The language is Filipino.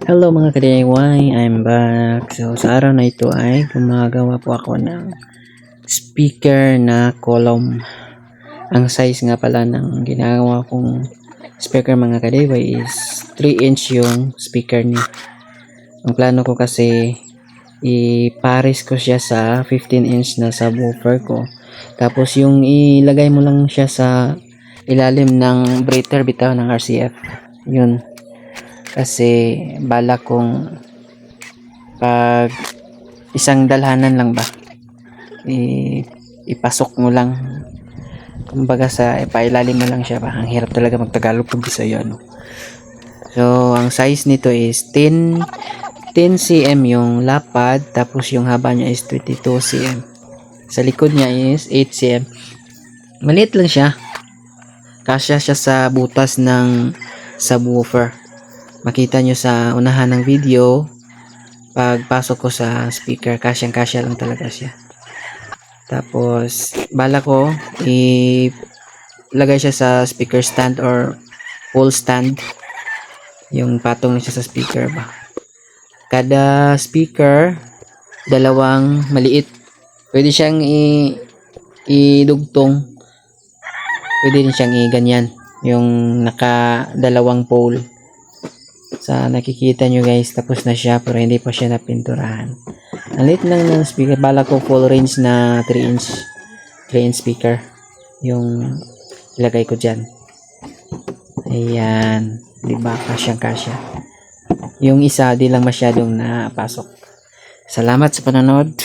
Hello mga ka-DIY, I'm back. So sa araw na ito ay gumagawa po ako ng speaker na column. Ang size nga pala ng ginagawa kong speaker mga ka-DIY is 3" yung speaker niya. Ang plano ko kasi ipares ko siya sa 15" na subwoofer ko. Tapos yung ilagay mo lang siya sa ilalim ng breather bitaw ng RCF. Yun. Kasi bala kong pag isang dalhanan lang ba ipasok mo lang, kumbaga sa ipailalim mo lang siya ba. Ang hirap talaga magtagalog pag Bisaya, no? So ang size nito is 10 cm yung lapad, tapos yung haba niya is 22 cm, sa likod niya is 8 cm. Maliit lang siya, kasya siya sa butas ng subwoofer. Makita nyo sa unahan ng video, pagpasok ko sa speaker, kasyang-kasya lang talaga siya. Tapos bala ko ilagay siya sa speaker stand or wall stand, yung patong siya sa speaker ba. Kada speaker dalawang maliit, pwede siyang idugtong, pwede din siyang ganyan, yung naka dalawang pole. Sa nakikita nyo guys, tapos na siya pero hindi pa siya napinturahan. Ang liit lang ng speaker, bala ko full range na 3" speaker yung ilagay ko dyan. Ayan, diba, kasyang kasya. Yung isa di lang masyadong napasok. Salamat sa panonood.